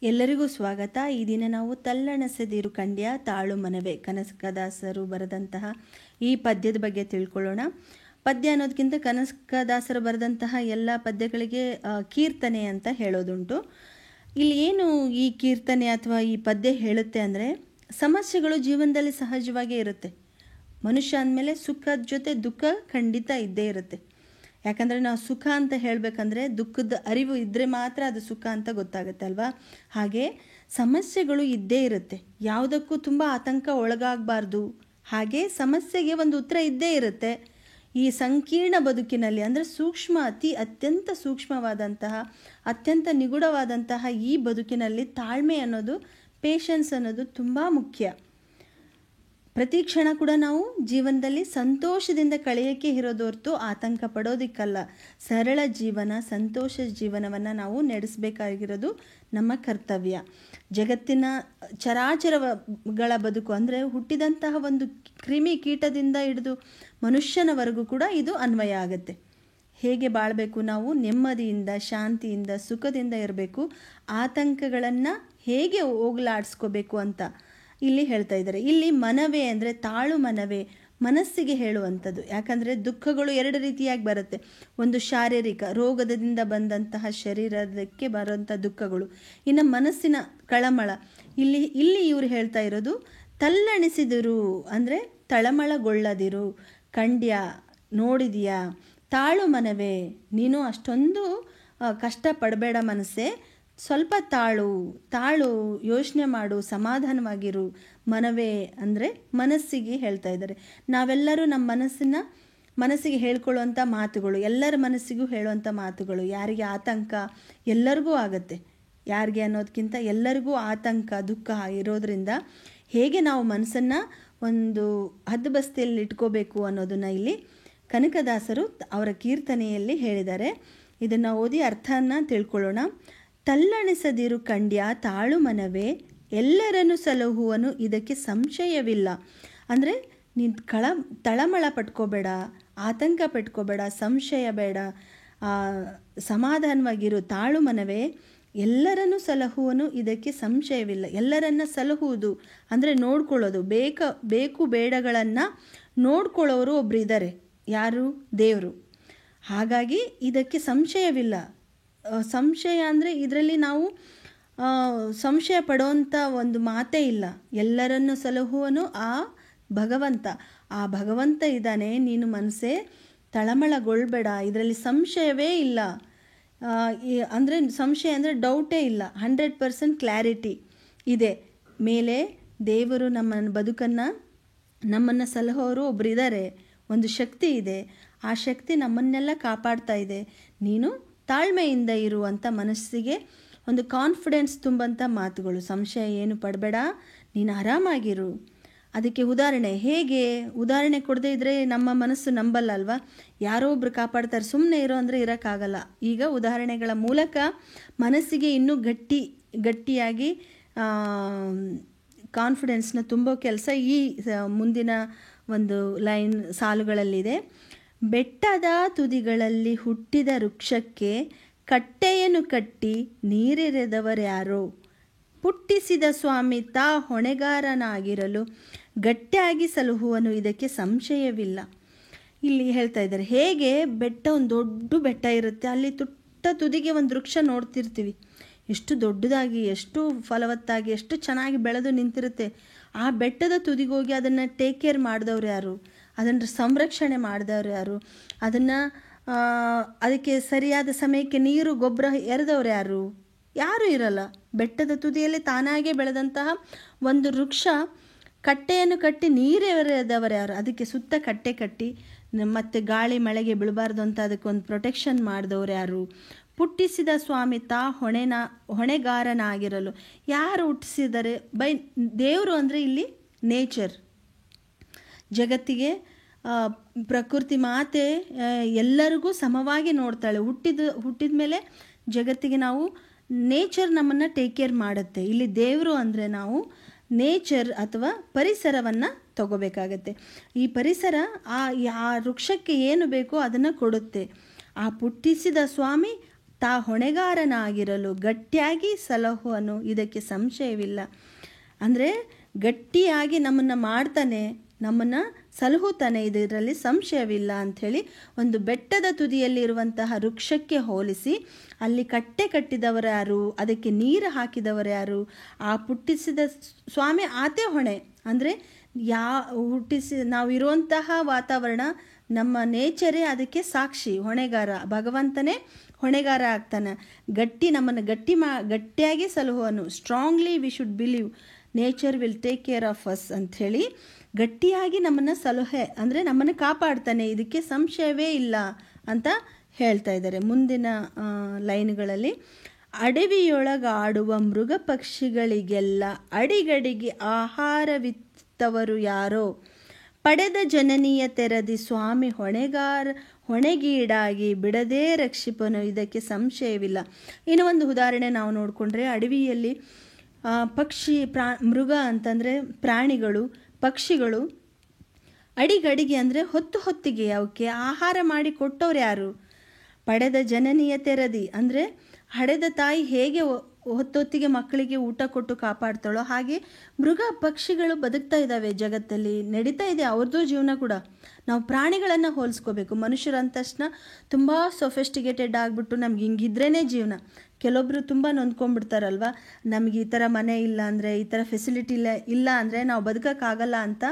ಎಲ್ಲರಿಗೂ ಸ್ವಾಗತ. ಈ ದಿನ ನಾವು ತಲ್ಲಣಸದಿರು ಕಂಡ್ಯ ತಾಳು ಮನವೇ ಕನಕದಾಸರು ಬರೆದಂತಹ ಈ ಪದ್ಯದ ಬಗ್ಗೆ ತಿಳ್ಕೊಳ್ಳೋಣ. ಪದ್ಯ ಅನ್ನೋದಕ್ಕಿಂತ ಕನಕದಾಸರು ಬರೆದಂತಹ ಎಲ್ಲ ಪದ್ಯಗಳಿಗೆ ಕೀರ್ತನೆ ಅಂತ ಹೇಳೋದುಂಟು. ಇಲ್ಲಿ ಏನು ಈ ಕೀರ್ತನೆ ಅಥವಾ ಈ ಪದ್ಯ ಹೇಳುತ್ತೆ ಅಂದರೆ, ಸಮಸ್ಯೆಗಳು ಜೀವನದಲ್ಲಿ ಸಹಜವಾಗೇ ಇರುತ್ತೆ. ಮನುಷ್ಯ ಅಂದಮೇಲೆ ಸುಖದ ಜೊತೆ ದುಃಖ ಖಂಡಿತ ಇದ್ದೇ ಇರುತ್ತೆ. ಯಾಕಂದರೆ ನಾವು ಸುಖ ಅಂತ ಹೇಳಬೇಕಂದ್ರೆ ದುಃಖದ ಅರಿವು ಇದ್ದರೆ ಮಾತ್ರ ಅದು ಸುಖ ಅಂತ ಗೊತ್ತಾಗುತ್ತೆ ಅಲ್ವಾ. ಹಾಗೆ ಸಮಸ್ಯೆಗಳು ಇದ್ದೇ ಇರುತ್ತೆ, ಯಾವುದಕ್ಕೂ ತುಂಬ ಆತಂಕ ಒಳಗಾಗಬಾರ್ದು. ಹಾಗೆ ಸಮಸ್ಯೆಗೆ ಒಂದು ಉತ್ತರ ಇದ್ದೇ ಇರುತ್ತೆ. ಈ ಸಂಕೀರ್ಣ ಬದುಕಿನಲ್ಲಿ ಅಂದರೆ ಅತ್ಯಂತ ಸೂಕ್ಷ್ಮವಾದಂತಹ ಅತ್ಯಂತ ನಿಗೂಢವಾದಂತಹ ಈ ಬದುಕಿನಲ್ಲಿ ತಾಳ್ಮೆ ಅನ್ನೋದು, ಪೇಷನ್ಸ್ ಅನ್ನೋದು ತುಂಬ ಮುಖ್ಯ. ಪ್ರತಿ ಕ್ಷಣ ಕೂಡ ನಾವು ಜೀವನದಲ್ಲಿ ಸಂತೋಷದಿಂದ ಕಳೆಯೋಕ್ಕೆ ಇರೋದು ಹೊರತು ಆತಂಕ ಪಡೋದಕ್ಕಲ್ಲ. ಸರಳ ಜೀವನ, ಸಂತೋಷ ಜೀವನವನ್ನು ನಾವು ನಡೆಸಬೇಕಾಗಿರೋದು ನಮ್ಮ ಕರ್ತವ್ಯ. ಜಗತ್ತಿನ ಚರಾಚರಗಳ ಬದುಕು ಅಂದರೆ ಹುಟ್ಟಿದಂತಹ ಒಂದು ಕ್ರಿಮಿ ಕೀಟದಿಂದ ಹಿಡಿದು ಮನುಷ್ಯನವರೆಗೂ ಕೂಡ ಇದು ಅನ್ವಯ ಆಗುತ್ತೆ. ಹೇಗೆ ಬಾಳಬೇಕು, ನಾವು ನೆಮ್ಮದಿಯಿಂದ, ಶಾಂತಿಯಿಂದ, ಸುಖದಿಂದ ಇರಬೇಕು, ಆತಂಕಗಳನ್ನು ಹೇಗೆ ಹೋಗಲಾಡಿಸ್ಕೋಬೇಕು ಅಂತ ಇಲ್ಲಿ ಹೇಳ್ತಾ ಇದ್ದಾರೆ. ಇಲ್ಲಿ ಮನವೇ ಅಂದರೆ ತಾಳು ಮನವೇ, ಮನಸ್ಸಿಗೆ ಹೇಳುವಂಥದ್ದು. ಯಾಕಂದರೆ ದುಃಖಗಳು ಎರಡು ರೀತಿಯಾಗಿ ಬರುತ್ತೆ. ಒಂದು ಶಾರೀರಿಕ ರೋಗದಿಂದ ಬಂದಂತಹ ಶರೀರಕ್ಕೆ ಬರುವಂಥ ದುಃಖಗಳು, ಇನ್ನು ಮನಸ್ಸಿನ ಕಳಮಳ. ಇಲ್ಲಿ ಇವರು ಹೇಳ್ತಾ ಇರೋದು ತಲ್ಲಣಿಸಿದಿರು ಅಂದರೆ ತಳಮಳಗೊಳ್ಳದಿರು, ಕಂಡ್ಯ ನೋಡಿದೆಯಾ, ತಾಳು ಮನವೇ, ನೀನು ಅಷ್ಟೊಂದು ಕಷ್ಟಪಡಬೇಡ ಮನಸ್ಸೇ, ಸ್ವಲ್ಪ ತಾಳು ಯೋಚನೆ ಮಾಡು, ಸಮಾಧಾನವಾಗಿರು. ಮನವೇ ಅಂದರೆ ಮನಸ್ಸಿಗೆ ಹೇಳ್ತಾ ಇದ್ದಾರೆ. ನಾವೆಲ್ಲರೂ ನಮ್ಮ ಮನಸ್ಸಿಗೆ ಹೇಳ್ಕೊಳ್ಳುವಂಥ ಮಾತುಗಳು, ಎಲ್ಲರ ಮನಸ್ಸಿಗೂ ಹೇಳುವಂಥ ಮಾತುಗಳು. ಯಾರಿಗೆ ಆತಂಕ ಎಲ್ಲರಿಗೂ ಆಗುತ್ತೆ, ಯಾರಿಗೆ ಅನ್ನೋದಕ್ಕಿಂತ ಎಲ್ಲರಿಗೂ ಆತಂಕ ದುಃಖ ಇರೋದ್ರಿಂದ ಹೇಗೆ ನಾವು ಮನಸ್ಸನ್ನು ಒಂದು ಹದ್ದುಬಸ್ತಿಯಲ್ಲಿ ಇಟ್ಕೋಬೇಕು ಅನ್ನೋದನ್ನು ಇಲ್ಲಿ ಕನಕದಾಸರು ಅವರ ಕೀರ್ತನೆಯಲ್ಲಿ ಹೇಳಿದ್ದಾರೆ. ಇದನ್ನು ಓದಿ ಅರ್ಥನ ತಿಳ್ಕೊಳ್ಳೋಣ. ತಲ್ಲಣಿಸದಿರು ಕಂಡ್ಯ ತಾಳು ಮನವೇ, ಎಲ್ಲರನ್ನು ಸಲಹುವನು ಇದಕ್ಕೆ ಸಂಶಯವಿಲ್ಲ. ಅಂದರೆ ನೀನು ತಳಮಳ ಪಟ್ಕೋಬೇಡ, ಆತಂಕ ಪಟ್ಕೋಬೇಡ, ಸಂಶಯ ಬೇಡ, ಸಮಾಧಾನವಾಗಿರು. ತಾಳು ಮನವೇ, ಎಲ್ಲರನ್ನು ಸಲಹುವನು ಇದಕ್ಕೆ ಸಂಶಯವಿಲ್ಲ. ಎಲ್ಲರನ್ನ ಸಲಹುವುದು ಅಂದರೆ ನೋಡ್ಕೊಳ್ಳೋದು, ಬೇಕು ಬೇಡಗಳನ್ನು ನೋಡ್ಕೊಳ್ಳೋರು ಒಬ್ರು ಇದ್ದಾರೆ. ಯಾರು? ದೇವರು. ಹಾಗಾಗಿ ಇದಕ್ಕೆ ಸಂಶಯವಿಲ್ಲ. ಸಂಶಯ ಅಂದರೆ ಇದರಲ್ಲಿ ನಾವು ಸಂಶಯ ಪಡೋವಂಥ ಒಂದು ಮಾತೇ ಇಲ್ಲ. ಎಲ್ಲರನ್ನು ಸಲಹುವನು ಆ ಭಗವಂತ ಇದ್ದಾನೆ. ನೀನು ಮನಸ್ಸೇ ತಳಮಳಗೊಳ್ಬೇಡ, ಇದರಲ್ಲಿ ಸಂಶಯವೇ ಇಲ್ಲ. ಅಂದರೆ ಸಂಶಯ ಅಂದರೆ ಡೌಟೇ ಇಲ್ಲ, 100% ಕ್ಲಾರಿಟಿ ಇದೆ. ಮೇಲೆ ದೇವರು ನಮ್ಮನ್ನು ಸಲಹೋರು ಒಬ್ರು ಇದ್ದಾರೆ, ಒಂದು ಶಕ್ತಿ ಇದೆ. ಆ ಶಕ್ತಿ ನಮ್ಮನ್ನೆಲ್ಲ ಕಾಪಾಡ್ತಾ ಇದೆ. ನೀನು ತಾಳ್ಮೆಯಿಂದ ಇರುವಂಥ ಮನಸ್ಸಿಗೆ ಒಂದು ಕಾನ್ಫಿಡೆನ್ಸ್ ತುಂಬಂಥ ಮಾತುಗಳು. ಸಂಶಯ ಏನು ಪಡಬೇಡ, ನೀನು ಆರಾಮಾಗಿರು. ಅದಕ್ಕೆ ಉದಾಹರಣೆ ಕೊಡದೇ ಇದ್ದರೆ ನಮ್ಮ ಮನಸ್ಸು ನಂಬಲ್ಲ ಅಲ್ವಾ. ಯಾರೋ ಒಬ್ರು ಕಾಪಾಡ್ತಾರೆ, ಸುಮ್ಮನೆ ಇರೋ ಅಂದರೆ ಇರೋಕ್ಕಾಗಲ್ಲ. ಈಗ ಉದಾಹರಣೆಗಳ ಮೂಲಕ ಮನಸ್ಸಿಗೆ ಇನ್ನೂ ಗಟ್ಟಿಯಾಗಿ ಕಾನ್ಫಿಡೆನ್ಸ್ನ ತುಂಬೋ ಕೆಲಸ ಈ ಮುಂದಿನ ಒಂದು ಸಾಲುಗಳಲ್ಲಿದೆ. ಬೆಟ್ಟದ ತುದಿಗಳಲ್ಲಿ ಹುಟ್ಟಿದ ವೃಕ್ಷಕ್ಕೆ ಕಟ್ಟೆಯನ್ನು ಕಟ್ಟಿ ನೀರೆರೆದವರ್ಯಾರೋ, ಪುಟ್ಟಿಸಿದ ಸ್ವಾಮಿ ತಾ ಹೊಣೆಗಾರನಾಗಿರಲು ಗಟ್ಟಿಯಾಗಿ ಸಲಹುವನು ಇದಕ್ಕೆ ಸಂಶಯವಿಲ್ಲ. ಇಲ್ಲಿ ಹೇಳ್ತಾ ಇದ್ದಾರೆ, ಹೇಗೆ ಒಂದು ದೊಡ್ಡ ಬೆಟ್ಟ ಇರುತ್ತೆ, ಅಲ್ಲಿ ತುದಿಗೆ ಒಂದು ವೃಕ್ಷ ನೋಡ್ತಿರ್ತೀವಿ, ಎಷ್ಟು ದೊಡ್ಡದಾಗಿ, ಎಷ್ಟು ಫಲವತ್ತಾಗಿ, ಎಷ್ಟು ಚೆನ್ನಾಗಿ ಬೆಳೆದು ನಿಂತಿರುತ್ತೆ. ಆ ಬೆಟ್ಟದ ತುದಿಗೋಗಿ ಅದನ್ನು ಟೇಕ್ ಕೇರ್ ಮಾಡಿದವ್ರು ಯಾರು, ಅದನ್ನು ಸಂರಕ್ಷಣೆ ಮಾಡಿದವ್ರು ಯಾರು, ಅದಕ್ಕೆ ಸರಿಯಾದ ಸಮಯಕ್ಕೆ ನೀರು ಗೊಬ್ಬರ ಎರೆದವ್ರು ಯಾರು ಇರಲ್ಲ. ಬೆಟ್ಟದ ತುದಿಯಲ್ಲಿ ತಾನಾಗೇ ಬೆಳೆದಂತಹ ಒಂದು ವೃಕ್ಷ ಕಟ್ಟೆಯನ್ನು ಕಟ್ಟಿ ನೀರೆರೆದವರು ಯಾರು, ಅದಕ್ಕೆ ಸುತ್ತ ಕಟ್ಟೆ ಕಟ್ಟಿ ಮತ್ತು ಗಾಳಿ ಮಳೆಗೆ ಬೀಳಬಾರ್ದು ಅಂತ ಅದಕ್ಕೊಂದು ಪ್ರೊಟೆಕ್ಷನ್ ಮಾಡಿದವ್ರು ಯಾರು. ಹುಟ್ಟಿಸಿದ ಸ್ವಾಮಿ ತಾ ಹೊಣೆಗಾರನಾಗಿರಲು, ಯಾರು ಹುಟ್ಟಿಸಿದ್ದಾರೆ? ದೇವರು ಅಂದರೆ ಇಲ್ಲಿ ನೇಚರ್, ಜಗತ್ತಿಗೆ ಪ್ರಕೃತಿ ಮಾತೆ ಎಲ್ಲರಿಗೂ ಸಮವಾಗಿ ನೋಡ್ತಾಳೆ. ಹುಟ್ಟಿದ ಮೇಲೆ ಜಗತ್ತಿಗೆ ನಾವು ನೇಚರ್ ನಮ್ಮನ್ನು ಟೇಕ್ ಕೇರ್ ಮಾಡುತ್ತೆ. ಇಲ್ಲಿ ದೇವರು ಅಂದರೆ ನಾವು ನೇಚರ್ ಅಥವಾ ಪರಿಸರವನ್ನು ತಗೋಬೇಕಾಗತ್ತೆ. ಈ ಪರಿಸರ ಆ ವೃಕ್ಷಕ್ಕೆ ಏನು ಬೇಕೋ ಅದನ್ನು ಕೊಡುತ್ತೆ. ಆ ಪುಟ್ಟಿಸಿದ ಸ್ವಾಮಿ ಹೊಣೆಗಾರನಾಗಿರಲು ಗಟ್ಟಿಯಾಗಿ ಸಲಹುವನು, ಇದಕ್ಕೆ ಸಂಶಯವಿಲ್ಲ. ಅಂದರೆ ಗಟ್ಟಿಯಾಗಿ ನಮ್ಮನ್ನು ಮಾಡ್ತಾನೆ, ನಮ್ಮನ್ನು ಸಲಹುತ್ತಾನೆ, ಇದರಲ್ಲಿ ಸಂಶಯವಿಲ್ಲ ಅಂಥೇಳಿ ಒಂದು ಬೆಟ್ಟದ ತುದಿಯಲ್ಲಿರುವಂತಹ ವೃಕ್ಷಕ್ಕೆ ಹೋಲಿಸಿ ಅಲ್ಲಿ ಕಟ್ಟೆ ಕಟ್ಟಿದವರು ಯಾರು, ಅದಕ್ಕೆ ನೀರು ಹಾಕಿದವರು ಯಾರು, ಆ ಹುಟ್ಟಿಸಿದ ಸ್ವಾಮಿ ಆತೇ ಹೊಣೆ. ಅಂದರೆ ನಾವು ಇರುವಂತಹ ವಾತಾವರಣ, ನಮ್ಮ ನೇಚರೇ ಅದಕ್ಕೆ ಸಾಕ್ಷಿ, ಹೊಣೆಗಾರ. ಭಗವಂತನೇ ಹೊಣೆಗಾರ ಆಗ್ತಾನೆ. ನಮ್ಮನ್ನು ಗಟ್ಟಿಯಾಗಿ ಸಲಹುವನು. Strongly we should believe nature will take care of us ಅಂಥೇಳಿ ಗಟ್ಟಿಯಾಗಿ ನಮ್ಮನ್ನು ಸಲಹೆ ಅಂದರೆ ನಮ್ಮನ್ನು ಕಾಪಾಡ್ತಾನೆ, ಇದಕ್ಕೆ ಸಂಶಯವೇ ಇಲ್ಲ ಅಂತ ಹೇಳ್ತಾ ಇದ್ದಾರೆ. ಮುಂದಿನ ಲೈನ್ಗಳಲ್ಲಿ, ಅಡವಿಯೊಳಗಾಡುವ ಮೃಗ ಪಕ್ಷಿಗಳಿಗೆಲ್ಲ ಅಡಿಗಡಿಗೆ ಆಹಾರವಿತ್ತವರು ಯಾರೋ, ಪಡೆದ ಜನನೀಯ ತೆರದಿ ಸ್ವಾಮಿ ಹೊಣೆಗೀಡಾಗಿ ಬಿಡದೇ ರಕ್ಷಿಪನು, ಇದಕ್ಕೆ ಸಂಶಯವಿಲ್ಲ. ಇನ್ನು ಒಂದು ಉದಾಹರಣೆ ನಾವು ನೋಡಿಕೊಂಡ್ರೆ, ಅಡವಿಯಲ್ಲಿ ಮೃಗ ಅಂತಂದರೆ ಪ್ರಾಣಿಗಳು, ಪಕ್ಷಿಗಳು ಅಡಿಗಡಿಗೆ ಅಂದರೆ ಹೊತ್ತಿಗೆ ಅವಕ್ಕೆ ಆಹಾರ ಮಾಡಿ ಕೊಟ್ಟವ್ರು ಯಾರು? ಪಡೆದ ಜನನೀಯ ತೆರದಿ ಅಂದರೆ ಹಡೆದ ತಾಯಿ ಹೇಗೆ ಹೊತ್ತೊತ್ತಿಗೆ ಮಕ್ಕಳಿಗೆ ಊಟ ಕೊಟ್ಟು ಕಾಪಾಡ್ತಾಳೋ ಹಾಗೆ ಮೃಗ ಪಕ್ಷಿಗಳು ಬದುಕ್ತಾ ಇದ್ದಾವೆ, ಜಗತ್ತಲ್ಲಿ ನಡೀತಾ ಇದೆ ಅವ್ರದ್ದು ಜೀವನ ಕೂಡ. ನಾವು ಪ್ರಾಣಿಗಳನ್ನು ಹೋಲಿಸ್ಕೋಬೇಕು. ಮನುಷ್ಯರು ಅಂದ ತಕ್ಷಣ ತುಂಬ ಸೊಫೆಸ್ಟಿಕೇಟೆಡ್ ಆಗಿಬಿಟ್ಟು ನಮ್ಗೆ ಹಿಂಗಿದ್ರೇ ಜೀವನ. ಕೆಲವೊಬ್ಬರು ತುಂಬ ನೊಂದ್ಕೊಂಡ್ಬಿಡ್ತಾರಲ್ವ, ನಮಗೆ ಈ ಥರ ಮನೆ ಇಲ್ಲ ಅಂದರೆ, ಈ ಥರ ಫೆಸಿಲಿಟಿ ಇಲ್ಲ ಅಂದರೆ ನಾವು ಬದುಕೋಕ್ಕಾಗಲ್ಲ ಅಂತ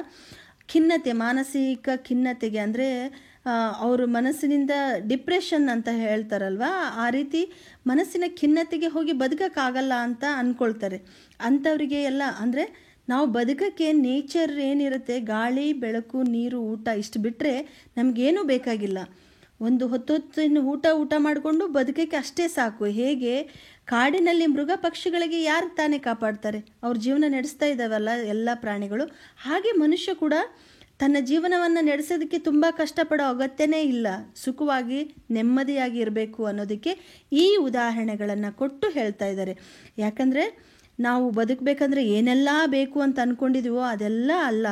ಖಿನ್ನತೆ, ಮಾನಸಿಕ ಖಿನ್ನತೆಗೆ ಅಂದರೆ ಅವರು ಮನಸ್ಸಿನಿಂದ ಡಿಪ್ರೆಷನ್ ಅಂತ ಹೇಳ್ತಾರಲ್ವ, ಆ ರೀತಿ ಮನಸ್ಸಿನ ಖಿನ್ನತೆಗೆ ಹೋಗಿ ಬದುಕೋಕ್ಕಾಗಲ್ಲ ಅಂತ ಅಂದ್ಕೊಳ್ತಾರೆ. ಅಂಥವರಿಗೆ ಎಲ್ಲ ಅಂದರೆ ನಾವು ಬದುಕೋಕ್ಕೆ ನೇಚರ್ ಏನಿರುತ್ತೆ, ಗಾಳಿ ಬೆಳಕು ನೀರು ಊಟ ಇಷ್ಟು ಬಿಟ್ಟರೆ ನಮಗೇನೂ ಬೇಕಾಗಿಲ್ಲ. ಒಂದು ಹೊತ್ತಿನ ಊಟ ಮಾಡಿಕೊಂಡು ಬದುಕೋಕ್ಕೆ ಅಷ್ಟೇ ಸಾಕು. ಹೇಗೆ ಕಾಡಿನಲ್ಲಿ ಮೃಗ ಪಕ್ಷಿಗಳಿಗೆ ಯಾರು ತಾನೇ ಕಾಪಾಡ್ತಾರೆ, ಅವ್ರ ಜೀವನ ನಡೆಸ್ತಾ ಇದ್ದಾವಲ್ಲ ಎಲ್ಲ ಪ್ರಾಣಿಗಳು, ಹಾಗೆ ಮನುಷ್ಯ ಕೂಡ ತನ್ನ ಜೀವನವನ್ನು ನಡೆಸೋದಕ್ಕೆ ತುಂಬ ಕಷ್ಟಪಡೋ ಅಗತ್ಯನೇ ಇಲ್ಲ. ಸುಖವಾಗಿ ನೆಮ್ಮದಿಯಾಗಿ ಇರಬೇಕು ಅನ್ನೋದಕ್ಕೆ ಈ ಉದಾಹರಣೆಗಳನ್ನು ಕೊಟ್ಟು ಹೇಳ್ತಾ ಇದ್ದಾರೆ. ಯಾಕಂದರೆ ನಾವು ಬದುಕಬೇಕಂದ್ರೆ ಏನೆಲ್ಲ ಬೇಕು ಅಂತ ಅಂದ್ಕೊಂಡಿದ್ದೀವೋ ಅದೆಲ್ಲ ಅಲ್ಲ.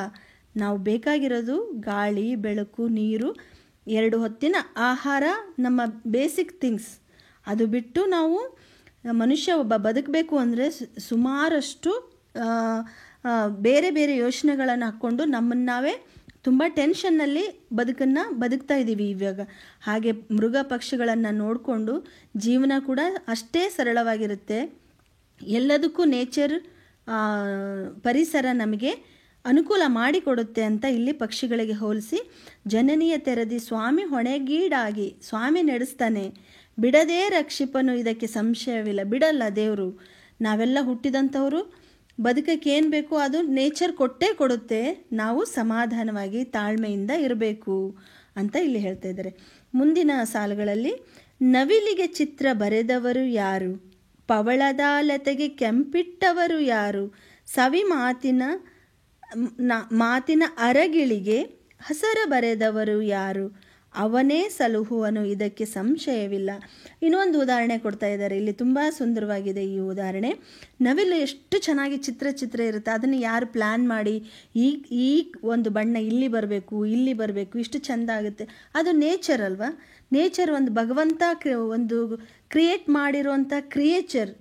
ನಾವು ಬೇಕಾಗಿರೋದು ಗಾಳಿ ಬೆಳಕು ನೀರು, 2 ಹೊತ್ತಿನ ಆಹಾರ, ನಮ್ಮ ಬೇಸಿಕ್ ಥಿಂಗ್ಸ್. ಅದು ಬಿಟ್ಟು ನಾವು ಮನುಷ್ಯ ಒಬ್ಬ ಬದುಕಬೇಕು ಅಂದರೆ ಸುಮಾರಷ್ಟು ಬೇರೆ ಬೇರೆ ಯೋಚನೆಗಳನ್ನು ಹಾಕ್ಕೊಂಡು ನಮ್ಮನ್ನು ನಾವೇ ತುಂಬ ಟೆನ್ಷನ್ನಲ್ಲಿ ಬದುಕ್ತಾ ಇದ್ದೀವಿ ಇವಾಗ. ಹಾಗೆ ಮೃಗ ಪಕ್ಷಿಗಳನ್ನು ನೋಡಿಕೊಂಡು ಜೀವನ ಕೂಡ ಅಷ್ಟೇ ಸರಳವಾಗಿರುತ್ತೆ. ಎಲ್ಲದಕ್ಕೂ ನೇಚರ್ ಪರಿಸರ ನಮಗೆ ಅನುಕೂಲ ಮಾಡಿಕೊಡುತ್ತೆ ಅಂತ ಇಲ್ಲಿ ಪಕ್ಷಿಗಳಿಗೆ ಹೋಲಿಸಿ, ಜನನೀಯ ತೆರದಿ ಸ್ವಾಮಿ ಹೊಣೆಗೀಡಾಗಿ, ಸ್ವಾಮಿ ನಡೆಸ್ತಾನೆ, ಬಿಡದೇ ರಕ್ಷಿಪನು, ಇದಕ್ಕೆ ಸಂಶಯವಿಲ್ಲ. ಬಿಡಲ್ಲ ದೇವರು. ನಾವೆಲ್ಲ ಹುಟ್ಟಿದಂಥವರು ಬದುಕಕ್ಕೆ ಏನು ಬೇಕು ಅದು ನೇಚರ್ ಕೊಟ್ಟೇ ಕೊಡುತ್ತೆ. ನಾವು ಸಮಾಧಾನವಾಗಿ ತಾಳ್ಮೆಯಿಂದ ಇರಬೇಕು ಅಂತ ಇಲ್ಲಿ ಹೇಳ್ತಾ ಇದ್ದಾರೆ. ಮುಂದಿನ ಸಾಲುಗಳಲ್ಲಿ, ನವಿಲಿಗೆ ಚಿತ್ರ ಬರೆದವರು ಯಾರು, ಪವಳದ ಲತೆಗೆ ಕೆಂಪಿಟ್ಟವರು ಯಾರು, ಸವಿ ಮಾತಿನ ಅರಗಿಳಿಗೆ ಹಸರ ಬರೆದವರು ಯಾರು, ಅವನೇ ಸಲಹುವನು, ಇದಕ್ಕೆ ಸಂಶಯವಿಲ್ಲ. ಇನ್ನೊಂದು ಉದಾಹರಣೆ ಕೊಡ್ತಾ ಇದ್ದಾರೆ ಇಲ್ಲಿ, ತುಂಬ ಸುಂದರವಾಗಿದೆ ಈ ಉದಾಹರಣೆ. ನವಿಲು ಎಷ್ಟು ಚೆನ್ನಾಗಿ ಚಿತ್ರ ಇರುತ್ತೆ, ಅದನ್ನು ಯಾರು ಪ್ಲ್ಯಾನ್ ಮಾಡಿ ಈ ಒಂದು ಬಣ್ಣ ಇಲ್ಲಿ ಬರಬೇಕು ಇಷ್ಟು ಚೆಂದ ಆಗುತ್ತೆ, ಅದು ನೇಚರ್ ಅಲ್ವಾ. ನೇಚರ್ ಒಂದು ಭಗವಂತ ಒಂದು ಕ್ರಿಯೇಟ್ ಮಾಡಿರುವಂಥ ಕ್ರಿಯೇಚರ್.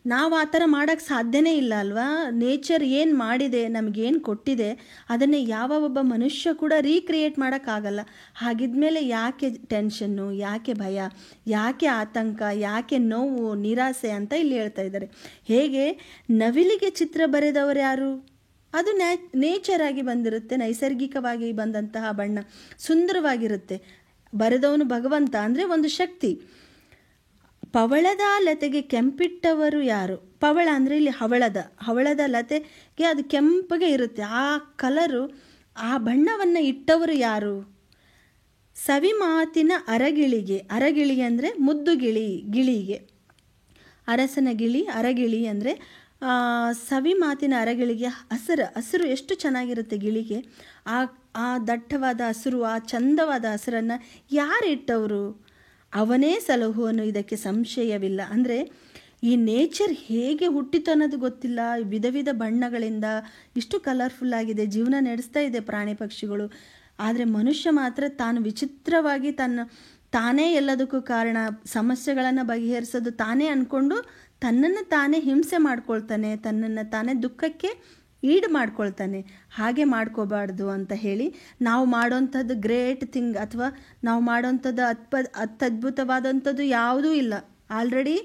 ನಾವು ಆ ಥರ ಮಾಡೋಕ್ಕೆ ಸಾಧ್ಯನೇ ಇಲ್ಲ ಅಲ್ವಾ. ನೇಚರ್ ಏನು ಮಾಡಿದೆ, ನಮಗೇನು ಕೊಟ್ಟಿದೆ, ಅದನ್ನೇ ಯಾವ ಒಬ್ಬ ಮನುಷ್ಯ ಕೂಡ ರೀಕ್ರಿಯೇಟ್ ಮಾಡೋಕ್ಕಾಗಲ್ಲ. ಹಾಗಿದ್ಮೇಲೆ ಯಾಕೆ ಟೆನ್ಷನ್ನು, ಯಾಕೆ ಭಯ, ಯಾಕೆ ಆತಂಕ, ಯಾಕೆ ನೋವು ನಿರಾಸೆ ಅಂತ ಇಲ್ಲಿ ಹೇಳ್ತಾ ಇದ್ದಾರೆ. ಹೇಗೆ ನವಿಲಿಗೆ ಚಿತ್ರ ಬರೆದವರು ಯಾರು, ಅದು ನೇಚರ್ ಆಗಿ ಬಂದಿರುತ್ತೆ, ನೈಸರ್ಗಿಕವಾಗಿ ಬಂದಂತಹ ಬಣ್ಣ ಸುಂದರವಾಗಿರುತ್ತೆ. ಬರೆದವನು ಭಗವಂತ ಅಂದರೆ ಒಂದು ಶಕ್ತಿ. ಪವಳದ ಲತೆಗೆ ಕೆಂಪಿಟ್ಟವರು ಯಾರು, ಪವಳ ಅಂದರೆ ಇಲ್ಲಿ ಹವಳದ ಲತೆಗೆ ಅದು ಕೆಂಪಗೆ ಇರುತ್ತೆ, ಆ ಕಲರು, ಆ ಬಣ್ಣವನ್ನು ಇಟ್ಟವರು ಯಾರು. ಸವಿ ಮಾತಿನ ಅರಗಿಳಿ ಅಂದರೆ ಮುದ್ದು ಗಿಳಿಗೆ, ಅರಸನ ಗಿಳಿ ಅರಗಿಳಿ ಅಂದರೆ ಸವಿ ಮಾತಿನ ಅರಗಿಳಿಗೆ ಹಸಿರು ಎಷ್ಟು ಚೆನ್ನಾಗಿರುತ್ತೆ ಗಿಳಿಗೆ. ಆ ದಟ್ಟವಾದ ಹಸಿರು, ಆ ಚಂದವಾದ ಹಸಿರನ್ನು ಯಾರಿಟ್ಟವರು, ಅವನೇ ಸಲಹುವನು, ಇದಕ್ಕೆ ಸಂಶಯವಿಲ್ಲ. ಅಂದರೆ ಈ ನೇಚರ್ ಹೇಗೆ ಹುಟ್ಟಿತು ಅನ್ನೋದು ಗೊತ್ತಿಲ್ಲ. ವಿಧ ಬಣ್ಣಗಳಿಂದ ಇಷ್ಟು ಕಲರ್ಫುಲ್ ಆಗಿದೆ, ಜೀವನ ನಡೆಸ್ತಾ ಇದೆ ಪ್ರಾಣಿ ಪಕ್ಷಿಗಳು. ಆದರೆ ಮನುಷ್ಯ ಮಾತ್ರ ತಾನು ವಿಚಿತ್ರವಾಗಿ ತಾನೇ ಎಲ್ಲದಕ್ಕೂ ಕಾರಣ, ಸಮಸ್ಯೆಗಳನ್ನು ಬಗೆಹರಿಸೋದು ತಾನೇ ಅಂದ್ಕೊಂಡು ತನ್ನನ್ನು ತಾನೇ ಹಿಂಸೆ ಮಾಡ್ಕೊಳ್ತಾನೆ, ತನ್ನನ್ನು ತಾನೇ ದುಃಖಕ್ಕೆ ಈಡು ಮಾಡ್ಕೊಳ್ತಾನೆ. ಹಾಗೆ ಮಾಡ್ಕೋಬಾರ್ದು ಅಂತ ಹೇಳಿ, ನಾವು ಮಾಡೋಂಥದ್ದು ಗ್ರೇಟ್ ಥಿಂಗ್ ಅಥವಾ ನಾವು ಮಾಡೋಂಥದ್ದು ಅತ್ಯದ್ಭುತವಾದಂಥದ್ದು ಯಾವುದೂ ಇಲ್ಲ. ಆಲ್ರೆಡಿ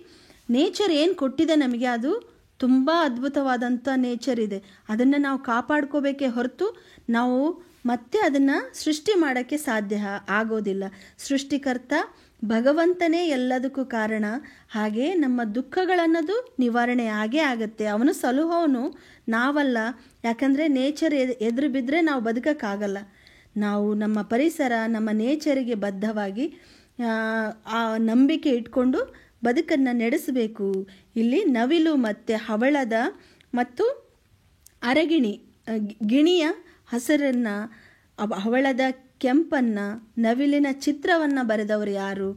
ನೇಚರ್ ಏನು ಕೊಟ್ಟಿದೆ ನಮಗೆ, ಅದು ತುಂಬ ಅದ್ಭುತವಾದಂಥ ನೇಚರ್ ಇದೆ. ಅದನ್ನು ನಾವು ಕಾಪಾಡ್ಕೋಬೇಕೇ ಹೊರತು ನಾವು ಮತ್ತೆ ಅದನ್ನು ಸೃಷ್ಟಿ ಮಾಡೋಕ್ಕೆ ಸಾಧ್ಯ ಆಗೋದಿಲ್ಲ. ಸೃಷ್ಟಿಕರ್ತ ಭಗವಂತನೇ ಎಲ್ಲದಕ್ಕೂ ಕಾರಣ. ಹಾಗೆ ನಮ್ಮ ದುಃಖಗಳನ್ನೋದು ನಿವಾರಣೆ ಆಗೇ ಆಗುತ್ತೆ. ಅವನು ಸಲುಹೋನು, ನಾವಲ್ಲ. ಯಾಕಂದರೆ ನೇಚರ್ ಎದುರು ಬಿದ್ದರೆ ನಾವು ಬದುಕೋಕ್ಕಾಗಲ್ಲ. ನಾವು ನಮ್ಮ ಪರಿಸರ, ನಮ್ಮ ನೇಚರಿಗೆ ಬದ್ಧವಾಗಿ ಆ ನಂಬಿಕೆ ಇಟ್ಕೊಂಡು ಬದುಕನ್ನು ನಡೆಸಬೇಕು. ಇಲ್ಲಿ ನವಿಲು ಮತ್ತು ಹವಳದ ಮತ್ತು ಗಿಣಿಯ ಹಸರನ್ನು, ಹವಳದ ಕೆಂಪನ್ನು, ನವಿಲಿನ ಚಿತ್ರವನ್ನು ಬರೆದವರು ಯಾರು?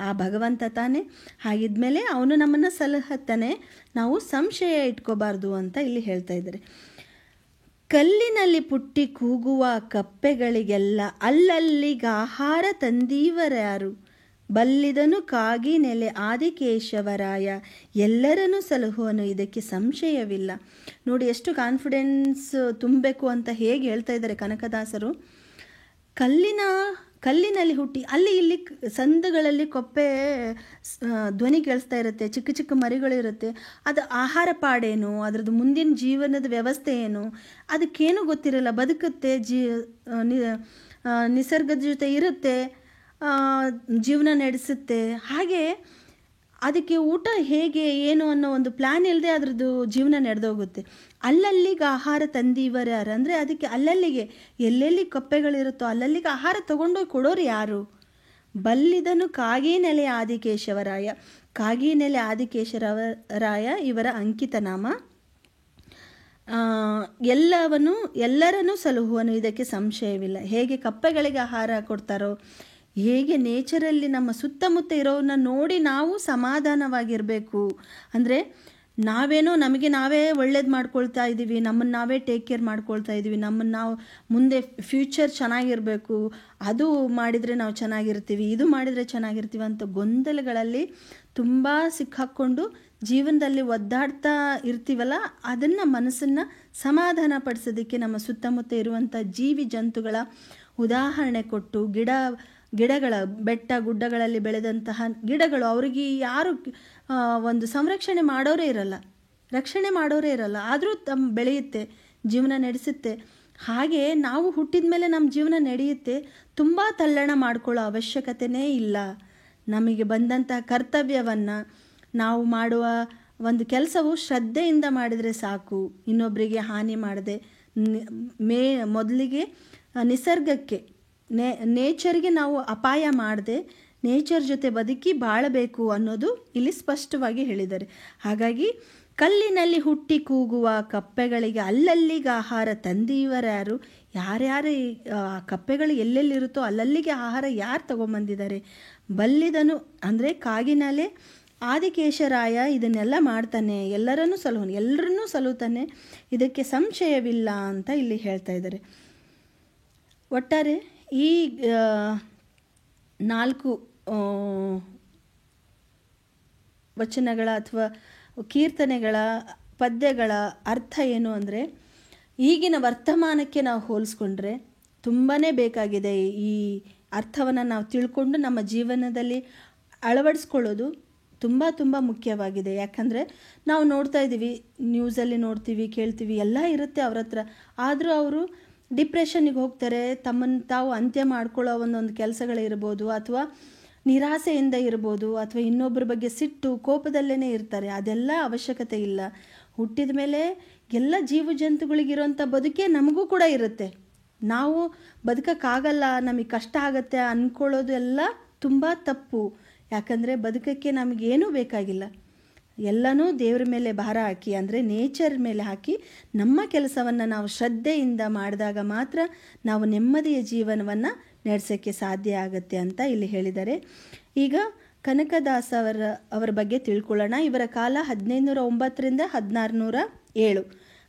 ಆ ಭಗವಂತ ತಾನೆ. ಹಾಗಿದ್ಮೇಲೆ ಅವನು ನಮ್ಮನ್ನು ಸಲಹುತ್ತಾನೆ, ನಾವು ಸಂಶಯ ಇಟ್ಕೋಬಾರ್ದು ಅಂತ ಇಲ್ಲಿ ಹೇಳ್ತಾ ಇದ್ದಾರೆ. ಕಲ್ಲಿನಲ್ಲಿ ಪುಟ್ಟಿ ಕೂಗುವ ಕಪ್ಪೆಗಳಿಗೆಲ್ಲ ಅಲ್ಲಲ್ಲಿಗೆ ಆಹಾರ ತಂದೀವರ್ಯಾರು, ಬಲ್ಲಿದನು ಕಾಗಿ ನೆಲೆ ಆದಿಕೇಶವರಾಯ, ಎಲ್ಲರನ್ನೂ ಸಲಹುವನು, ಇದಕ್ಕೆ ಸಂಶಯವಿಲ್ಲ. ನೋಡಿ ಎಷ್ಟು ಕಾನ್ಫಿಡೆನ್ಸ್ ತುಂಬಬೇಕು ಅಂತ ಹೇಗೆ ಹೇಳ್ತಾ ಇದ್ದಾರೆ ಕನಕದಾಸರು. ಕಲ್ಲಿನಲ್ಲಿ ಹುಟ್ಟಿ, ಅಲ್ಲಿ ಇಲ್ಲಿ ಸಂದುಗಳಲ್ಲಿ ಕೊಪ್ಪೆ ಧ್ವನಿ ಕೇಳಿಸ್ತಾ ಇರುತ್ತೆ, ಚಿಕ್ಕ ಚಿಕ್ಕ ಮರಿಗಳಿರುತ್ತೆ. ಅದು ಆಹಾರ ಪಾಡೇನು, ಅದರದ್ದು ಮುಂದಿನ ಜೀವನದ ವ್ಯವಸ್ಥೆ ಏನು ಅದಕ್ಕೇನು ಗೊತ್ತಿರಲ್ಲ. ಬದುಕುತ್ತೆ, ನಿಸರ್ಗದ ಜೊತೆ ಇರುತ್ತೆ, ಜೀವನ ನಡೆಸುತ್ತೆ. ಹಾಗೆ ಅದಕ್ಕೆ ಊಟ ಹೇಗೆ ಏನು ಅನ್ನೋ ಒಂದು ಪ್ಲ್ಯಾನ್ ಇಲ್ಲದೆ ಅದರದ್ದು ಜೀವನ ನಡೆದೋಗುತ್ತೆ. ಅಲ್ಲಲ್ಲಿಗೆ ಆಹಾರ ತಂದೀವರ್ಯಾರು ಅಂದರೆ ಅದಕ್ಕೆ ಅಲ್ಲಲ್ಲಿಗೆ ಎಲ್ಲೆಲ್ಲಿ ಕಪ್ಪೆಗಳಿರುತ್ತೋ ಅಲ್ಲಲ್ಲಿಗೆ ಆಹಾರ ತಗೊಂಡೋಗಿ ಕೊಡೋರು ಯಾರು? ಬಲ್ಲಿದನು ಕಾಗಿನೆಲೆ ಆದಿಕೇಶವರಾಯ. ಕಾಗಿನೆಲೆ ಆದಿಕೇಶವರಾಯ ಇವರ ಅಂಕಿತನಾಮ. ಎಲ್ಲರನ್ನೂ ಸಲಹುವನು, ಇದಕ್ಕೆ ಸಂಶಯವಿಲ್ಲ. ಹೇಗೆ ಕಪ್ಪೆಗಳಿಗೆ ಆಹಾರ ಕೊಡ್ತಾರೋ, ಹೇಗೆ ನೇಚರಲ್ಲಿ ನಮ್ಮ ಸುತ್ತಮುತ್ತ ಇರೋವನ್ನ ನೋಡಿ ನಾವು ಸಮಾಧಾನವಾಗಿರಬೇಕು. ಅಂದರೆ ನಾವೇನೋ ನಮಗೆ ನಾವೇ ಒಳ್ಳೇದು ಮಾಡ್ಕೊಳ್ತಾ ಇದ್ದೀವಿ, ನಮ್ಮನ್ನು ನಾವೇ ಟೇಕ್ ಕೇರ್ ಮಾಡ್ಕೊಳ್ತಾ ಇದ್ದೀವಿ, ನಮ್ಮನ್ನು ನಾವು ಮುಂದೆ ಫ್ಯೂಚರ್ ಚೆನ್ನಾಗಿರಬೇಕು, ಅದು ಮಾಡಿದರೆ ನಾವು ಚೆನ್ನಾಗಿರ್ತೀವಿ, ಇದು ಮಾಡಿದರೆ ಚೆನ್ನಾಗಿರ್ತೀವಿ ಅಂತ ಗೊಂದಲಗಳಲ್ಲಿ ತುಂಬ ಸಿಕ್ಕಾಕ್ಕೊಂಡು ಜೀವನದಲ್ಲಿ ಒದ್ದಾಡ್ತಾ ಇರ್ತೀವಲ್ಲ, ಅದನ್ನು ಮನಸ್ಸನ್ನು ಸಮಾಧಾನ ಪಡಿಸೋದಕ್ಕೆ ನಮ್ಮ ಸುತ್ತಮುತ್ತ ಇರುವಂಥ ಜೀವಿ ಜಂತುಗಳ ಉದಾಹರಣೆ ಕೊಟ್ಟು, ಗಿಡಗಳ ಬೆಟ್ಟ ಗುಡ್ಡಗಳಲ್ಲಿ ಬೆಳೆದಂತಹ ಗಿಡಗಳು, ಅವರಿಗೆ ಯಾರು ಒಂದು ಸಂರಕ್ಷಣೆ ಮಾಡೋರೇ ಇರಲ್ಲ, ರಕ್ಷಣೆ ಮಾಡೋರೇ ಇರಲ್ಲ, ಆದರೂ ಬೆಳೆಯುತ್ತೆ, ಜೀವನ ನಡೆಸುತ್ತೆ. ಹಾಗೆ ನಾವು ಹುಟ್ಟಿದ ಮೇಲೆ ನಮ್ಮ ಜೀವನ ನಡೆಯುತ್ತೆ. ತುಂಬ ತಲ್ಲಣ ಮಾಡ್ಕೊಳ್ಳೋ ಅವಶ್ಯಕತೆಯೇ ಇಲ್ಲ. ನಮಗೆ ಬಂದಂತಹ ಕರ್ತವ್ಯವನ್ನು ನಾವು ಮಾಡುವ ಒಂದು ಕೆಲಸವು ಶ್ರದ್ಧೆಯಿಂದ ಮಾಡಿದರೆ ಸಾಕು. ಇನ್ನೊಬ್ಬರಿಗೆ ಹಾನಿ ಮಾಡದೆ, ಮೊದಲಿಗೆ ನಿಸರ್ಗಕ್ಕೆ, ನೇಚರ್ಗೆ ನಾವು ಅಪಾಯ ಮಾಡದೆ ನೇಚರ್ ಜೊತೆ ಬದುಕಿ ಬಾಳಬೇಕು ಅನ್ನೋದು ಇಲ್ಲಿ ಸ್ಪಷ್ಟವಾಗಿ ಹೇಳಿದ್ದಾರೆ. ಹಾಗಾಗಿ ಕಲ್ಲಿನಲ್ಲಿ ಹುಟ್ಟಿ ಕೂಗುವ ಕಪ್ಪೆಗಳಿಗೆ ಅಲ್ಲಲ್ಲಿಗೆ ಆಹಾರ ತಂದೀವರ್ಯಾರು. ಯಾರ್ಯಾರು ಕಪ್ಪೆಗಳು ಎಲ್ಲೆಲ್ಲಿರುತ್ತೋ ಅಲ್ಲಲ್ಲಿಗೆ ಆಹಾರ ಯಾರು ತಗೊಂಬಂದಿದ್ದಾರೆ? ಬಲ್ಲಿದನು ಅಂದರೆ ಕಾಗಿನಲೆ ಆದಿಕೇಶರಾಯ ಇದನ್ನೆಲ್ಲ ಮಾಡ್ತಾನೆ, ಎಲ್ಲರನ್ನೂ ಸಲುತ್ತಾನೆ, ಇದಕ್ಕೆ ಸಂಶಯವಿಲ್ಲ ಅಂತ ಇಲ್ಲಿ ಹೇಳ್ತಾ ಇದ್ದಾರೆ. ಒಟ್ಟಾರೆ ಈ 4 ವಚನಗಳ ಅಥವಾ ಕೀರ್ತನೆಗಳ ಪದ್ಯಗಳ ಅರ್ಥ ಏನು ಅಂದರೆ, ಈಗಿನ ವರ್ತಮಾನಕ್ಕೆ ನಾವು ಹೋಲಿಸ್ಕೊಂಡ್ರೆ ತುಂಬಾ ಬೇಕಾಗಿದೆ. ಈ ಅರ್ಥವನ್ನು ನಾವು ತಿಳ್ಕೊಂಡು ನಮ್ಮ ಜೀವನದಲ್ಲಿ ಅಳವಡಿಸ್ಕೊಳ್ಳೋದು ತುಂಬ ಮುಖ್ಯವಾಗಿದೆ. ಯಾಕಂದರೆ ನಾವು ನೋಡ್ತಾ ಇದ್ದೀವಿ, ನ್ಯೂಸಲ್ಲಿ ನೋಡ್ತೀವಿ, ಕೇಳ್ತೀವಿ, ಎಲ್ಲ ಇರುತ್ತೆ ಅವ್ರ ಹತ್ರ. ಆದರೂ ಅವರು ಡಿಪ್ರೆಷನ್ನಿಗೆ ಹೋಗ್ತಾರೆ, ತಮ್ಮನ್ನು ತಾವು ಅಂತ್ಯ ಮಾಡ್ಕೊಳ್ಳೋ ಒಂದೊಂದು ಕೆಲಸಗಳಿರ್ಬೋದು, ಅಥವಾ ನಿರಾಸೆಯಿಂದ ಇರ್ಬೋದು, ಅಥವಾ ಇನ್ನೊಬ್ಬರ ಬಗ್ಗೆ ಸಿಟ್ಟು ಕೋಪದಲ್ಲೇ ಇರ್ತಾರೆ. ಅದೆಲ್ಲ ಅವಶ್ಯಕತೆ ಇಲ್ಲ. ಹುಟ್ಟಿದ ಮೇಲೆ ಎಲ್ಲ ಜೀವ ಜಂತುಗಳಿಗಿರೋಂಥ ಬದುಕೆ ನಮಗೂ ಕೂಡ ಇರುತ್ತೆ. ನಾವು ಬದುಕೋಕ್ಕಾಗಲ್ಲ, ನಮಗೆ ಕಷ್ಟ ಆಗುತ್ತೆ ಅಂದ್ಕೊಳ್ಳೋದು ಎಲ್ಲ ತುಂಬ ತಪ್ಪು. ಯಾಕಂದರೆ ಬದುಕಕ್ಕೆ ನಮಗೇನೂ ಬೇಕಾಗಿಲ್ಲ. ಎಲ್ಲನೂ ದೇವ್ರ ಮೇಲೆ ಭಾರ ಹಾಕಿ, ಅಂದರೆ ನೇಚರ್ ಮೇಲೆ ಹಾಕಿ ನಮ್ಮ ಕೆಲಸವನ್ನು ನಾವು ಶ್ರದ್ಧೆಯಿಂದ ಮಾಡಿದಾಗ ಮಾತ್ರ ನಾವು ನೆಮ್ಮದಿಯ ಜೀವನವನ್ನು ನಡೆಸೋಕ್ಕೆ ಸಾಧ್ಯ ಆಗುತ್ತೆ ಅಂತ ಇಲ್ಲಿ ಹೇಳಿದ್ದಾರೆ. ಈಗ ಕನಕದಾಸ ಅವರ ಬಗ್ಗೆ ತಿಳ್ಕೊಳ್ಳೋಣ. ಇವರ ಕಾಲ 1509ರಿಂದ 1607.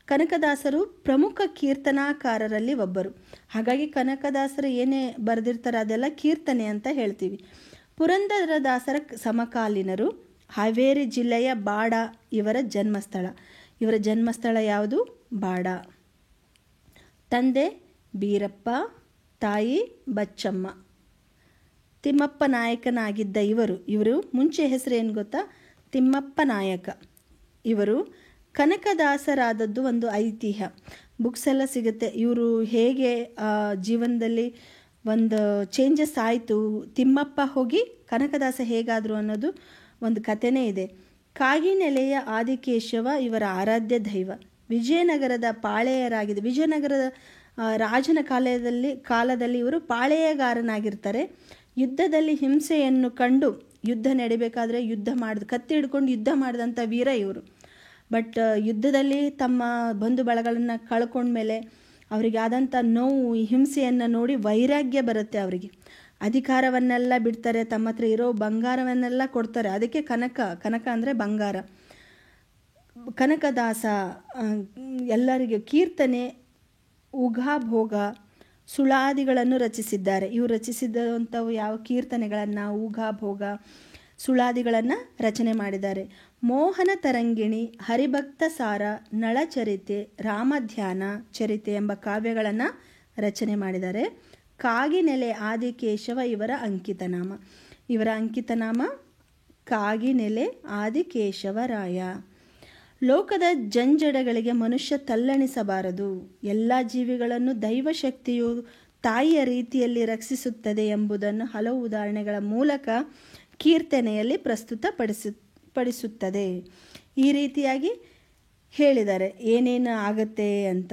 ಕನಕದಾಸರು ಪ್ರಮುಖ ಕೀರ್ತನಾಕಾರರಲ್ಲಿ ಒಬ್ಬರು. ಹಾಗಾಗಿ ಕನಕದಾಸರು ಏನೇ ಬರೆದಿರ್ತಾರೆ ಅದೆಲ್ಲ ಕೀರ್ತನೆ ಅಂತ ಹೇಳ್ತೀವಿ. ಪುರಂದರದಾಸರ ಸಮಕಾಲೀನರು. ಹಾವೇರಿ ಜಿಲ್ಲೆಯ ಬಾಡ ಇವರ ಜನ್ಮಸ್ಥಳ. ಇವರ ಜನ್ಮಸ್ಥಳ ಯಾವುದು? ಬಾಡ. ತಂದೆ ಬೀರಪ್ಪ, ತಾಯಿ ಬಚ್ಚಮ್ಮ. ತಿಮ್ಮಪ್ಪ ನಾಯಕನಾಗಿದ್ದ ಇವರು ಮುಂಚೆ ಹೆಸರು ಏನು ಗೊತ್ತಾ? ತಿಮ್ಮಪ್ಪ ನಾಯಕ. ಇವರು ಕನಕದಾಸರಾದದ್ದು ಒಂದು ಐತಿಹ್ಯ. ಬುಕ್ಸ್ ಎಲ್ಲ ಸಿಗುತ್ತೆ. ಇವರು ಹೇಗೆ ಜೀವನದಲ್ಲಿ ಒಂದು ಚೇಂಜಸ್ ಆಯಿತು, ತಿಮ್ಮಪ್ಪ ಹೋಗಿ ಕನಕದಾಸ ಹೇಗಾದರು ಅನ್ನೋದು ಒಂದು ಕಥೆನೇ ಇದೆ. ಕಾಗಿನೆಲೆಯ ಆದಿಕೇಶವ ಇವರ ಆರಾಧ್ಯ ದೈವ. ವಿಜಯನಗರದ ಪಾಳೆಯರಾಗಿದೆ. ವಿಜಯನಗರದ ರಾಜನ ಕಾಲದಲ್ಲಿ ಇವರು ಪಾಳೆಯಗಾರನಾಗಿರ್ತಾರೆ. ಯುದ್ಧದಲ್ಲಿ ಹಿಂಸೆಯನ್ನು ಕಂಡು ಯುದ್ಧ ನಡಿಬೇಕಾದ್ರೆ ಕತ್ತಿ ಹಿಡ್ಕೊಂಡು ಯುದ್ಧ ಮಾಡಿದಂಥ ವೀರ ಇವರು. ಬಟ್ ಯುದ್ಧದಲ್ಲಿ ತಮ್ಮ ಬಂಧು ಬಳಗಳನ್ನು ಕಳ್ಕೊಂಡ್ಮೇಲೆ ಅವರಿಗೆ ಆದಂಥ ನೋವು, ಹಿಂಸೆಯನ್ನು ನೋಡಿ ವೈರಾಗ್ಯ ಬರುತ್ತೆ ಅವರಿಗೆ. ಅಧಿಕಾರವನ್ನೆಲ್ಲ ಬಿಡ್ತಾರೆ, ತಮ್ಮ ಹತ್ರ ಇರೋ ಬಂಗಾರವನ್ನೆಲ್ಲ ಕೊಡ್ತಾರೆ. ಅದಕ್ಕೆ ಕನಕ ಅಂದರೆ ಬಂಗಾರ. ಕನಕದಾಸ ಎಲ್ಲರಿಗೆ ಕೀರ್ತನೆ, ಉಘಾಭೋಗ, ಸುಳಾದಿಗಳನ್ನು ರಚಿಸಿದ್ದಾರೆ. ಇವರು ರಚಿಸಿದಂಥವು ಯಾವ ಕೀರ್ತನೆಗಳನ್ನು, ಉಘಾಭೋಗ, ಸುಳಾದಿಗಳನ್ನು ರಚನೆ ಮಾಡಿದ್ದಾರೆ. ಮೋಹನ ತರಂಗಿಣಿ, ಹರಿಭಕ್ತ ಸಾರ, ನಳಚರಿತೆ, ರಾಮಧ್ಯಾನ ಚರಿತೆ ಎಂಬ ಕಾವ್ಯಗಳನ್ನು ರಚನೆ ಮಾಡಿದ್ದಾರೆ. ಕಾಗಿನೆಲೆ ಆದಿಕೇಶವ ಇವರ ಅಂಕಿತನಾಮ. ಇವರ ಅಂಕಿತನಾಮ ಕಾಗಿನೆಲೆ ಆದಿಕೇಶವರಾಯ. ಲೋಕದ ಜಂಜಡಗಳಿಗೆ ಮನುಷ್ಯ ತಲ್ಲಣಿಸಬಾರದು. ಎಲ್ಲ ಜೀವಿಗಳನ್ನು ದೈವಶಕ್ತಿಯು ತಾಯಿಯ ರೀತಿಯಲ್ಲಿ ರಕ್ಷಿಸುತ್ತದೆ ಎಂಬುದನ್ನು ಹಲವು ಉದಾಹರಣೆಗಳ ಮೂಲಕ ಕೀರ್ತನೆಯಲ್ಲಿ ಪ್ರಸ್ತುತಪಡಿಸುತ್ತದೆ. ಈ ರೀತಿಯಾಗಿ ಹೇಳಿದ್ದಾರೆ ಏನೇನು ಆಗತ್ತೆ ಅಂತ.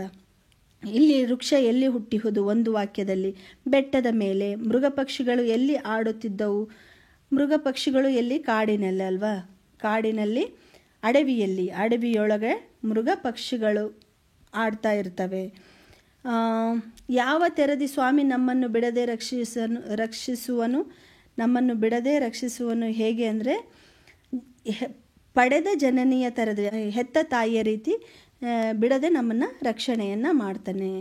ಇಲ್ಲಿ ವೃಕ್ಷ ಎಲ್ಲಿ ಹುಟ್ಟಿಹುದು ಒಂದು ವಾಕ್ಯದಲ್ಲಿ. ಬೆಟ್ಟದ ಮೇಲೆ. ಮೃಗಪಕ್ಷಿಗಳು ಎಲ್ಲಿ ಆಡುತ್ತಿದ್ದವು? ಮೃಗಪಕ್ಷಿಗಳು ಎಲ್ಲಿ? ಕಾಡಿನಲ್ಲಿ ಅಲ್ವಾ? ಕಾಡಿನಲ್ಲಿ, ಅಡವಿಯೊಳಗೆ ಮೃಗ ಪಕ್ಷಿಗಳು ಆಡ್ತಾ ಇರ್ತವೆ. ಯಾವ ತೆರದಿ ಸ್ವಾಮಿ ನಮ್ಮನ್ನು ಬಿಡದೆ ರಕ್ಷಿಸುವನು ಹೇಗೆ ಅಂದರೆ, ಪಡೆದ ಜನನಿಯ ಥರದ, ಹೆತ್ತ ತಾಯಿಯ ರೀತಿ ಬಿಡದೆ ನಮ್ಮನ್ನು ರಕ್ಷಣೆಯನ್ನು ಮಾಡ್ತಾನೆ.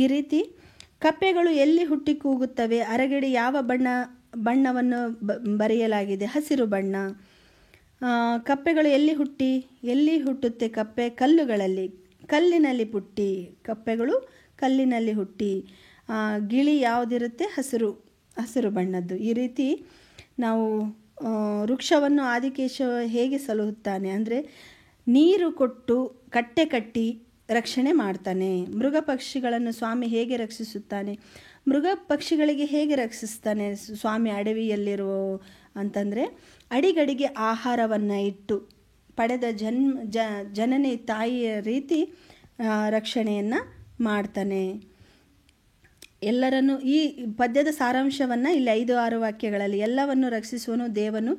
ಈ ರೀತಿ ಕಪ್ಪೆಗಳು ಎಲ್ಲಿ ಹುಟ್ಟಿ ಕೂಗುತ್ತವೆ? ಅರಗಿಡಿ ಯಾವ ಬಣ್ಣವನ್ನು ಬರೆಯಲಾಗಿದೆ? ಹಸಿರು ಬಣ್ಣ. ಕಪ್ಪೆಗಳು ಎಲ್ಲಿ ಹುಟ್ಟುತ್ತೆ? ಕಪ್ಪೆ ಕಲ್ಲಿನಲ್ಲಿ ಹುಟ್ಟಿ. ಕಪ್ಪೆಗಳು ಕಲ್ಲಿನಲ್ಲಿ ಹುಟ್ಟಿ. ಗಿಳಿ ಯಾವುದಿರುತ್ತೆ? ಹಸಿರು ಬಣ್ಣದ್ದು. ಈ ರೀತಿ ನಾವು ವೃಕ್ಷವನ್ನು ಆದಿಕೇಶವ ಹೇಗೆ ಸಲಹುತ್ತಾನೆ ಅಂದರೆ, ನೀರು ಕೊಟ್ಟು ಕಟ್ಟಿ ರಕ್ಷಣೆ ಮಾಡ್ತಾನೆ. ಮೃಗ ಪಕ್ಷಿಗಳನ್ನು ಸ್ವಾಮಿ ಹೇಗೆ ರಕ್ಷಿಸುತ್ತಾನೆ? ಮೃಗ ಪಕ್ಷಿಗಳಿಗೆ ಹೇಗೆ ರಕ್ಷಿಸ್ತಾನೆ ಸ್ವಾಮಿ ಅಡವಿಯಲ್ಲಿರುವ ಅಂತಂದರೆ, ಅಡಿಗಡಿಗೆ ಆಹಾರವನ್ನು ಇಟ್ಟು ಪಡೆದ ಜನನಿ ತಾಯಿಯ ರೀತಿ ರಕ್ಷಣೆಯನ್ನು ಮಾಡ್ತಾನೆ. ಎಲ್ಲರನ್ನು ಈ ಪದ್ಯದ ಸಾರಾಂಶವನ್ನು ಇಲ್ಲಿ 5-6 ವಾಕ್ಯಗಳಲ್ಲಿ ಎಲ್ಲವನ್ನು ರಕ್ಷಿಸುವನು ದೇವನು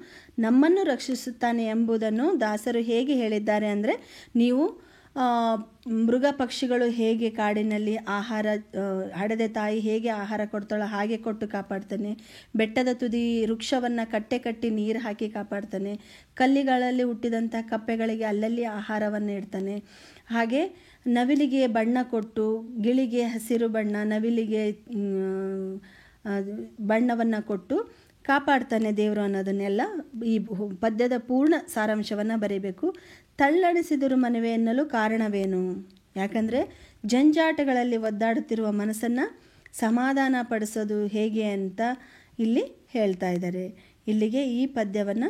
ನಮ್ಮನ್ನು ರಕ್ಷಿಸುತ್ತಾನೆ ಎಂಬುದನ್ನು ದಾಸರು ಹೇಗೆ ಹೇಳಿದ್ದಾರೆ ಅಂದರೆ, ನೀವು ಮೃಗ ಪಕ್ಷಿಗಳು ಹೇಗೆ ಕಾಡಿನಲ್ಲಿ ಆಹಾರ, ಹಡೆದ ತಾಯಿ ಹೇಗೆ ಆಹಾರ ಕೊಡ್ತಾಳೋ ಹಾಗೆ ಕೊಟ್ಟು ಕಾಪಾಡ್ತಾನೆ. ಬೆಟ್ಟದ ತುದಿ ವೃಕ್ಷವನ್ನು ಕಟ್ಟಿ ನೀರು ಹಾಕಿ ಕಾಪಾಡ್ತಾನೆ. ಕಲ್ಲಿಗಳಲ್ಲಿ ಹುಟ್ಟಿದಂಥ ಕಪ್ಪೆಗಳಿಗೆ ಅಲ್ಲಲ್ಲಿ ಆಹಾರವನ್ನು ಇಡ್ತಾನೆ. ಹಾಗೆ ನವಿಲಿಗೆ ಬಣ್ಣ ಕೊಟ್ಟು, ಗಿಳಿಗೆ ಹಸಿರು ಬಣ್ಣ, ನವಿಲಿಗೆ ಬಣ್ಣವನ್ನು ಕೊಟ್ಟು ಕಾಪಾಡ್ತಾನೆ ದೇವರು ಅನ್ನೋದನ್ನೆಲ್ಲ ಈ ಪದ್ಯದ ಪೂರ್ಣ ಸಾರಾಂಶವನ್ನು ಬರೀಬೇಕು. ತಲ್ಲಣಿಸಿದರು ಮನವೇ ಎನ್ನಲು ಕಾರಣವೇನು? ಯಾಕಂದರೆ ಜಂಜಾಟಗಳಲ್ಲಿ ಒದ್ದಾಡುತ್ತಿರುವ ಮನಸ್ಸನ್ನು ಸಮಾಧಾನ ಪಡಿಸೋದು ಹೇಗೆ ಅಂತ ಇಲ್ಲಿ ಹೇಳ್ತಾ ಇದ್ದಾರೆ. ಇಲ್ಲಿಗೆ ಈ ಪದ್ಯವನ್ನು